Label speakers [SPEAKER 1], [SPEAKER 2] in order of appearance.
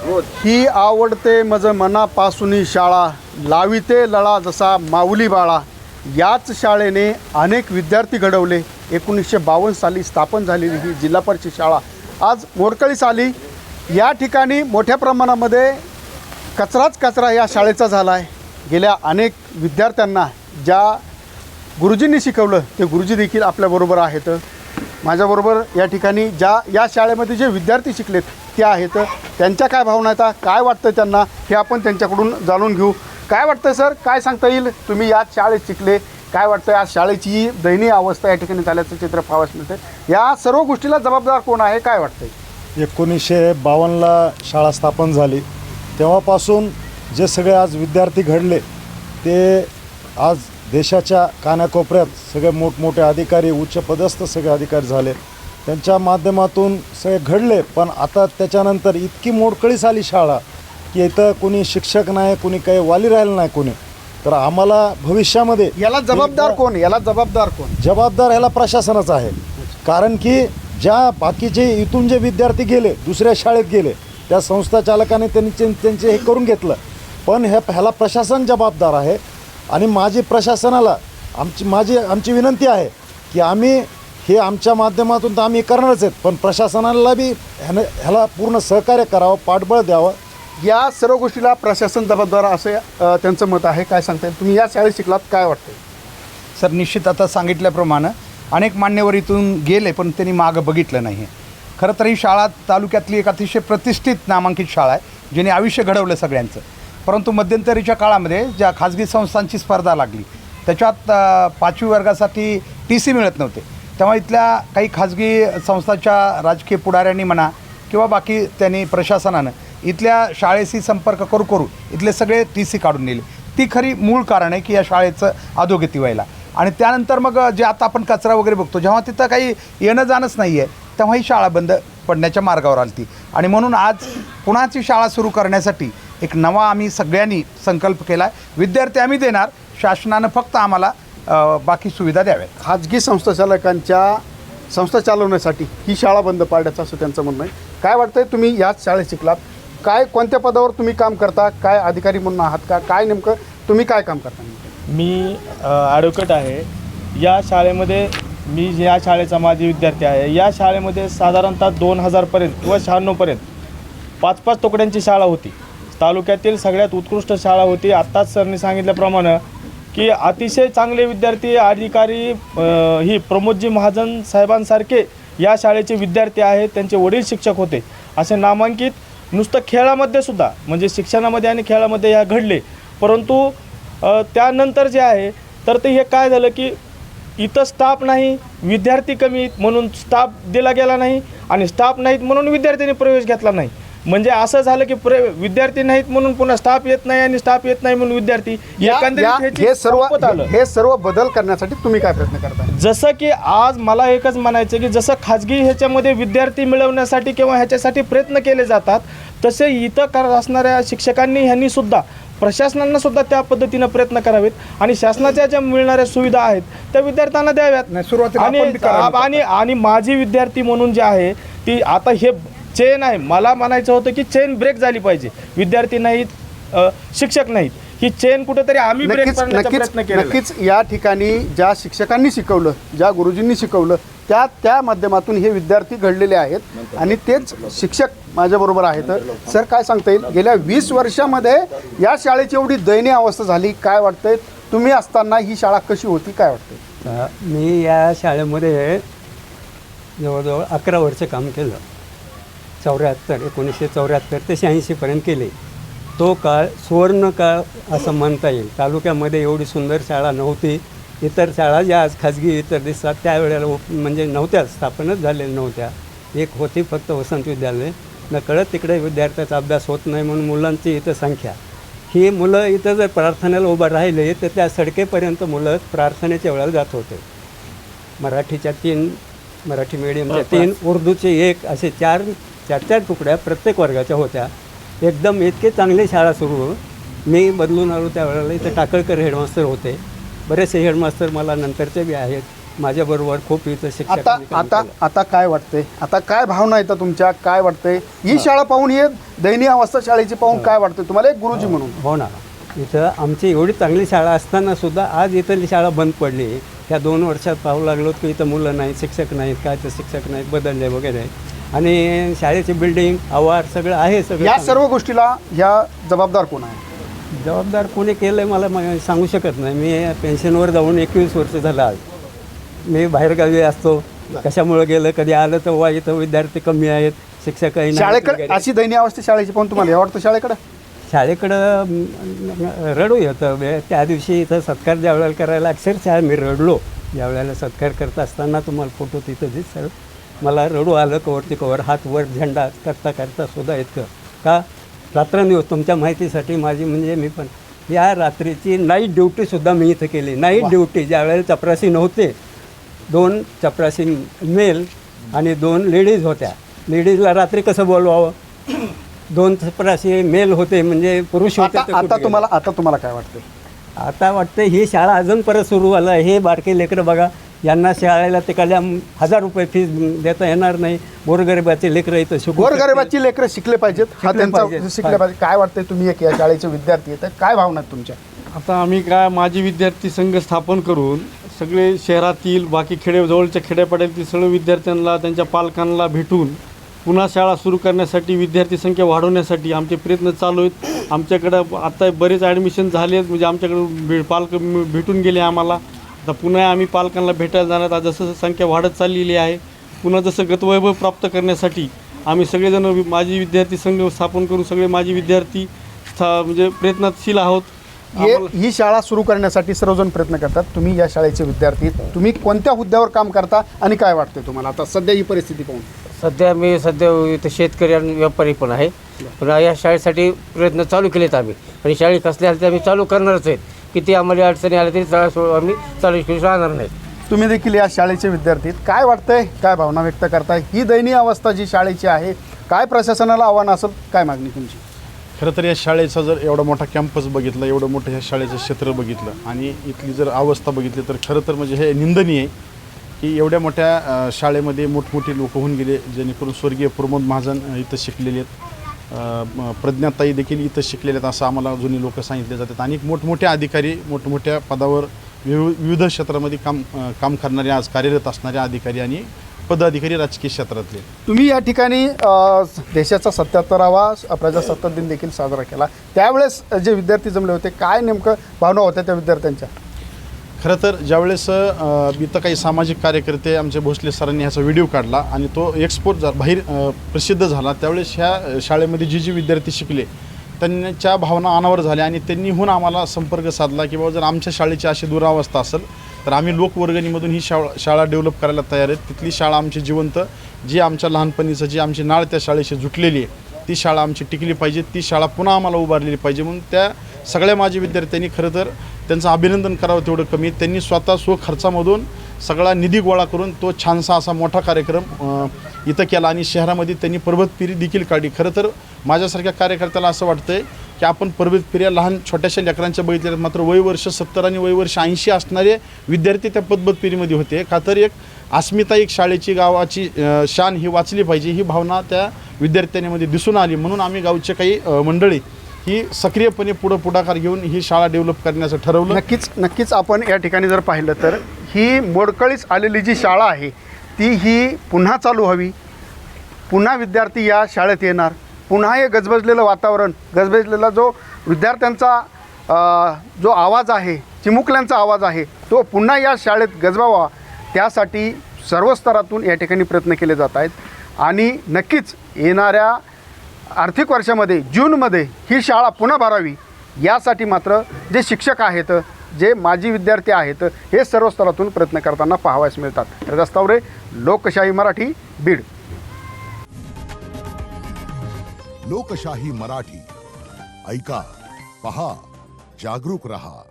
[SPEAKER 1] ही आवडते मज मनापासून शाळा, लाविते लळा जसा माऊली बाळा. याच शाळेने अनेक विद्यार्थी घडवले. 1952 साली स्थापन झालेली ही जिल्हा परिषद शाळा आज मोडकळीस आली. या ठिकाणी मोठ्या प्रमाणामध्ये कचराच कचरा या शाळेचा झाला आहे. गेल्या अनेक विद्यार्थ्यांना ज्या गुरुजींनी शिकवलं ते गुरुजी देखील आपल्याबरोबर आहेत. माझ्याबरोबर या ठिकाणी या शाळेमध्ये जे विद्यार्थी शिकलेत ते आहेत. त्यांच्या काय भावना आहेत, काय वाटतं त्यांना, हे आपण त्यांच्याकडून जाणून घेऊ. काय वाटतं सर, काय सांगता येईल? तुम्ही याच शाळेत शिकले, काय वाटतं आज शाळेची दयनीय अवस्था या ठिकाणी झाल्याचं चित्र पाहावयास मिळतं. या सर्व गोष्टीला जबाबदार कोण आहे, काय वाटतंय?
[SPEAKER 2] 1952ला शाळा स्थापन झाली, तेव्हापासून जे सगळे आज विद्यार्थी घडले ते आज देशाच्या कानाकोपऱ्यात सगळे मोठमोठे अधिकारी, उच्च पदस्थ सगळे अधिकारी झाले, त्यांच्या माध्यमातून सगळे घडले. पण आता त्याच्यानंतर इतकी मोडकळीस आली शाळा की इथं कोणी शिक्षक नाही, कोणी काही वाली राहिलं नाही कोणी. तर आम्हाला भविष्यामध्ये
[SPEAKER 1] याला जबाबदार कोण?
[SPEAKER 2] जबाबदार ह्याला प्रशासनच आहे. कारण की ज्या बाकीचे इथून जे विद्यार्थी गेले दुसऱ्या शाळेत गेले त्या संस्था चालकाने त्यांचे हे करून घेतलं. पण ह्याला प्रशासन जबाबदार आहे. आणि माझी प्रशासनाला आमची विनंती आहे की आम्ही हे आमच्या माध्यमातून तर आम्ही करणारच आहेत, पण प्रशासनाला बी ह्याला पूर्ण सहकार्य करावं, पाठबळ द्यावं.
[SPEAKER 1] या सर्व गोष्टीला प्रशासन जबाबदार असे त्यांचं मत आहे. काय सांगता येईल? तुम्ही या शाळेत शिकलात, काय वाटतं?
[SPEAKER 3] सर, निश्चित आता सांगितल्याप्रमाणे अनेक मान्यवर इथून गेले पण त्यांनी मागं बघितलं नाही. खरं तर ही शाळा तालुक्यातली एक अतिशय प्रतिष्ठित नामांकित शाळा आहे जिने आयुष्य घडवलं सगळ्यांचं. परंतु मध्यंतरीच्या काळामध्ये ज्या खाजगी संस्थांची स्पर्धा लागली त्याच्यात 5वी वर्गासाठी TC मिळत नव्हते. तेव्हा इथल्या काही खाजगी संस्थांच्या राजकीय पुढाऱ्यांनी म्हणा किंवा बाकी त्यांनी प्रशासनानं इथल्या शाळेशी संपर्क करू इथले सगळे TC काढून नेले. ती खरी मूळ कारण आहे की या शाळेचं अधोगती व्हायला. आणि त्यानंतर मग जे आता आपण कचरा वगैरे बघतो, जेव्हा तिथं काही येणं जाणंच नाही आहे तेव्हा ही शाळा बंद पडण्याच्या मार्गावर आली ती. आणि म्हणून आज पुन्हाची शाळा सुरू करण्यासाठी एक नवा आम्ही सगळ्यांनी संकल्प केला आहे. विद्यार्थी आम्ही देणार, शासनानं फक्त आम्हाला बाकी सुविधा द्याव्यात.
[SPEAKER 1] खाजगी संस्था चालकांच्या संस्था चालवण्यासाठी ही शाळा बंद पाडण्याचं असं त्यांचं म्हणणं आहे. काय वाटतंय? तुम्ही याच शाळेत शिकलात, काय कोणत्या पदावर तुम्ही काम करता? काय अधिकारी म्हणून आहात का? काय नेमकं तुम्ही काय काम करता?
[SPEAKER 4] मी ॲडव्होकेट आहे. या शाळेमध्ये मी या शाळेचा माजी विद्यार्थी आहे. या शाळेमध्ये साधारणतः 2000पर्यंत किंवा 96पर्यंत 5-5 तुकड्यांची शाळा होती. तालुक्यातील सगळ्यात उत्कृष्ट शाळा होती. आत्ताच सरनी सांगितल्याप्रमाणे की अतिशय चांगले विद्यार्थी, अधिकारी ही प्रमोदजी महाजन साहेबांसारखे या शाळेचे विद्यार्थी आहेत. त्यांचे वडील शिक्षक होते. असे नामांकित नुसतं खेळामध्ये सुद्धा, म्हणजे शिक्षणामध्ये आणि खेळामध्ये ह्या घडले. परंतु त्यानंतर जे आहे तर ते हे काय झालं की इथं स्टाफ नाही, विद्यार्थी कमी म्हणून स्टाफ दिला गेला नाही, आणि स्टाफ नाहीत म्हणून विद्यार्थ्यांनी प्रवेश घेतला नाही. म्हणजे असं झालं की विद्यार्थी नाहीत म्हणून पुन्हा स्टाफ येत नाही, आणि स्टाफ येत नाही म्हणून विद्यार्थी.
[SPEAKER 1] हे सर्व बदल करण्यासाठी तुम्ही काय प्रयत्न करता?
[SPEAKER 4] जसं की आज मला एकच म्हणायचं की जसं खाजगी ह्याच्यामध्ये विद्यार्थी मिळवण्यासाठी किंवा ह्याच्यासाठी प्रयत्न केले जातात, तसे इथं असणाऱ्या शिक्षकांनी ह्यांनी सुद्धा, प्रशासनानं सुद्धा त्या पद्धतीनं प्रयत्न करावेत आणि शासनाच्या ज्या मिळणाऱ्या सुविधा आहेत त्या विद्यार्थ्यांना द्याव्यात. आणि माझी विद्यार्थी म्हणून जे आहे ती आता हे चेन आहे, मला म्हणायचं होतं की चेन ब्रेक झाली पाहिजे. विद्यार्थी नाहीत, शिक्षक नाहीत, ही चेन कुठेतरी आम्ही ब्रेक करण्याचा प्रयत्न केला.
[SPEAKER 1] नक्कीच या ठिकाणी ज्या शिक्षकांनी शिकवलं, ज्या गुरुजींनी शिकवलं त्या माध्यमातून हे विद्यार्थी घडलेले आहेत आणि तेच शिक्षक माझ्याबरोबर आहेत. सर, काय सांगता येईल? गेल्या 20 वर्षामध्ये या शाळेची एवढी दयनीय अवस्था झाली, काय वाटतंय? तुम्ही असताना ही शाळा कशी होती, काय वाटतंय?
[SPEAKER 5] मी या शाळेमध्ये जवळजवळ 11 वर्ष काम केलं. 1974 ते 86पर्यंत केले. तो काळ सुवर्ण काळ असं म्हणता येईल. तालुक्यामध्ये एवढी सुंदर शाळा नव्हती. इतर शाळा ज्या आज खाजगी इतर दिसतात त्यावेळेला म्हणजे नव्हत्या, स्थापनच झालेल्या नव्हत्या. एक होती फक्त वसंत विद्यालय. नकळत तिकडे विद्यार्थ्याचा अभ्यास होत नाही म्हणून मुलांची इथं संख्या, ही मुलं इथं जर प्रार्थनेला उभं राहिले तर त्या सडकेपर्यंत मुलं प्रार्थनेच्या वेळेला जात होते. मराठीच्या 3, मराठी मीडियमच्या 3, उर्दूचे 1, असे 4 तुकड्या प्रत्येक वर्गाच्या होत्या. एकदम इतके चांगली शाळा सुरू. मी बदलून आलो त्यावेळेला इथं टाकळकर हेडमास्तर होते. बरेचसे हेडमास्तर मला नंतरचे बी आहेत. माझ्याबरोबर खूप इथं
[SPEAKER 1] आता
[SPEAKER 5] शिक्षकांनी काम
[SPEAKER 1] आता
[SPEAKER 5] केलं.
[SPEAKER 1] आता काय वाटतंय, आता काय भावना येतात तुमच्या, काय वाटतंय ही शाळा पाहून, ही दयनीय अवस्था शाळेची पाहून काय वाटतंय तुम्हाला एक गुरुजी म्हणून?
[SPEAKER 5] हो ना, इथं आमची एवढी चांगली शाळा असताना सुद्धा आज इथली शाळा बंद पडली. ह्या 2 वर्षात पाहू लागलो की इथं मुलं नाहीत, शिक्षक नाहीत, काय तर शिक्षक नाहीत, बदलले वगैरे, आणि शाळेची बिल्डिंग आवार सगळं आहे. सगळं
[SPEAKER 1] या सर्व गोष्टीला ह्या जबाबदार कोण आहे?
[SPEAKER 5] जबाबदार कोणी केलं आहे मला सांगू शकत नाही. मी पेन्शनवर जाऊन 21 वर्ष झालं आज. मी बाहेरगावी असतो, कशामुळे गेलं, कधी आलं तर वा इथं विद्यार्थी कमी आहेत, शिक्षकही नाहीत
[SPEAKER 1] शाळेकडे
[SPEAKER 5] वगैरे.
[SPEAKER 1] अशी दयनीय अवस्था शाळेची पाहून तुम्हाला हे वाटतं शाळेकडे?
[SPEAKER 5] शाळेकडं रडू येतं. त्या दिवशी इथं सत्कार ज्यावेळेला करायला अक्षरशः मी रडलो. ज्यावेळेला सत्कार करत असताना तुम्हाला फोटो तिथं दिसेल, मला रडू आलं कवरती कवर, हात वर झेंडा करता करता सुद्धा इतकं. का रात्रंदिवस तुमच्या माहितीसाठी माझी म्हणजे मी पण या रात्रीची नाईट ड्युटीसुद्धा मी इथं केली. नाईट ड्युटी ज्यावेळेला चपराशी नव्हते, 2 चपराशी मेल आणि 2 लेडीज होत्या. लेडीजला रात्री कसं बोलवावं, 2 चपराशी मेल होते म्हणजे पुरुष होते. ते
[SPEAKER 1] आता
[SPEAKER 5] कुठे गेले?
[SPEAKER 1] आता तुम्हाला काय वाटतंय?
[SPEAKER 5] आता वाटतं ही शाळा अजून परत सुरू झालं. हे बारके लेकरं बघा, यांना शाळेला ते कल्या 1000 रुपये फीस देता येणार नाही. गोरगरिबाचे लेकरं इथं शिकू
[SPEAKER 1] गोरगरिबाची लेकरं शिकले पाहिजेत, हा
[SPEAKER 5] शिकले
[SPEAKER 1] त्यांचा
[SPEAKER 5] पाहिजेत.
[SPEAKER 1] शिकले पाहिजे. काय वाटतंय, तुम्ही एक या शाळेचे विद्यार्थी आहेत, काय भावना आहेत तुमच्या?
[SPEAKER 6] आता आम्ही काय माजी विद्यार्थी संघ स्थापन करून सगळे शहरातील बाकी जवळच्या खेड्यापाड्यातील सर्व विद्यार्थ्यांना त्यांच्या पालकांना भेटून पुन्हा शाळा सुरू करण्यासाठी, विद्यार्थी संख्या वाढवण्यासाठी आमचे प्रयत्न चालू आहेत. आमच्याकडं आता बरेच ॲडमिशन झाले आहेत, म्हणजे आमच्याकडं पालक भेटून गेले आम्हाला. आता पुन्हा आम्ही पालकांना भेटायला जाणार. आता जसं संख्या वाढत चाललेली आहे, पुन्हा जसं गतवैभव प्राप्त करण्यासाठी आम्ही सगळेजण माजी विद्यार्थी संघ स्थापन करून सगळे माजी विद्यार्थी म्हणजे प्रयत्नशील आहोत.
[SPEAKER 1] ही शाळा सुरू करण्यासाठी सर्वजण प्रयत्न करतात. तुम्ही या शाळेचे विद्यार्थी, तुम्ही कोणत्या हुद्द्यावर काम करता आणि काय वाटतंय तुम्हाला आता सध्या ही परिस्थिती पाहून?
[SPEAKER 7] मी सध्या इथं शेतकरी आणि व्यापारी पण आहे. पण या शाळेसाठी प्रयत्न चालू केलेत आम्ही, आणि शाळे कसले आले ते आम्ही चालू करणारच आहेत. किती आम्हाला अडचणी आल्या तरी आम्ही चालू करू राहणार नाही.
[SPEAKER 1] तुम्ही देखील या शाळेचे विद्यार्थी, काय वाटतंय, काय भावना व्यक्त करताय? ही दयनीय अवस्था जी शाळेची आहे, काय प्रशासनाला आव्हान असेल, काय मागणी तुमची?
[SPEAKER 2] खरं तर या शाळेचा जर एवढा मोठा कॅम्पस बघितला, एवढं मोठं ह्या शाळेचं क्षेत्र बघितलं आणि इथली जर अवस्था बघितली तर खरं तर म्हणजे हे निंदनीय आहे की एवढ्या मोठ्या शाळेमध्ये मोठमोठे लोक होऊन गेले, जेणेकरून स्वर्गीय प्रमोद महाजन इथं शिकलेले आहेत, प्रज्ञाताई देखील इथं शिकलेले आहेत असं आम्हाला जुनी लोक सांगितले जातात. आणि मोठमोठे अधिकारी, मोठमोठ्या पदावर विविध क्षेत्रामध्ये काम करणारे, आज कार्यरत असणारे अधिकारी आणि पदाधिकारी राजकीय क्षेत्रातले.
[SPEAKER 1] तुम्ही या ठिकाणी देशाचा 77वा प्रजासत्ताक दिन देखील साजरा केला, त्यावेळेस जे विद्यार्थी जमले होते, काय नेमकं भावना होत्या त्या विद्यार्थ्यांच्या?
[SPEAKER 2] खरं तर ज्यावेळेस इथं काही सामाजिक कार्यकर्ते आमचे भोसले सरांनी ह्याचा व्हिडिओ काढला आणि तो एक्सपोर्ट बाहेर प्रसिद्ध झाला, त्यावेळेस ह्या शाळेमध्ये जी विद्यार्थी शिकले त्यांच्या भावना अनावर झाल्या आणि त्यांनीहून आम्हाला संपर्क साधला की बाबा जर आमच्या शाळेची अशी दुरावस्था असेल तर आम्ही लोकवर्गणीमधून ही शाळा डेव्हलप करायला तयार आहेत. तिथली शाळा आमची जिवंत, जी आमच्या लहानपणीचं जी आमची नाळ त्या शाळेशी जुटलेली आहे ती शाळा आमची टिकली पाहिजे, ती शाळा पुन्हा आम्हाला उभारलेली पाहिजे. म्हणून त्या सगळ्या माजी विद्यार्थ्यांनी खरं तर त्यांचं अभिनंदन करावं तेवढं कमी. त्यांनी स्वतः स्वखर्चामधून सगळा निधी गोळा करून तो छानसा असा मोठा कार्यक्रम इथं केला आणि शहरामध्ये त्यांनी पर्वत फेरी देखील काढली. खरं तर माझ्यासारख्या कार्यकर्त्याला असं वाटतंय की आपण पर्वत फेऱ्या लहान छोट्याशा लेकरांच्या बघितल्या, मात्र वयवर्ष 70 आणि वयवर्ष 80 असणारे विद्यार्थी त्या पर्वत फेरीमध्ये होते. का तर एक अस्मिता, एक शाळेची गावाची शान ही वाचली पाहिजे, ही भावना त्या विद्यार्थ्यांमध्ये दिसून आली. म्हणून आम्ही गावचे काही मंडळी ही सक्रियपणे पुढाकार घेऊन ही शाळा डेव्हलप करण्याचं ठरवलं.
[SPEAKER 1] नक्कीच आपण या ठिकाणी जर पाहिलं तर ही मोडकळीस आलेली जी शाळा आहे ती ही पुन्हा चालू व्हावी, पुन्हा विद्यार्थी या शाळेत येणार, पुन्हा हे गजबजलेलं वातावरण, गजबजलेला जो विद्यार्थ्यांचा जो आवाज आहे, चिमुकल्यांचा आवाज आहे, तो पुन्हा या शाळेत गजबावा, त्यासाठी सर्व स्तरातून या ठिकाणी प्रयत्न केले जात आहेत. आणि नक्कीच येणाऱ्या आर्थिक वर्षामध्ये जूनमध्ये ही शाळा पुन्हा भरावी, यासाठी मात्र जे शिक्षक आहेत, जे माजी विद्यार्थी आहेत, हे सर्व स्तरातून प्रयत्न करताना पाहावयास मिळतात. रस्तावरे, लोकशाही मराठी, बीड.
[SPEAKER 8] लोकशाही मराठी, ऐका, पहा, जागरूक रहा.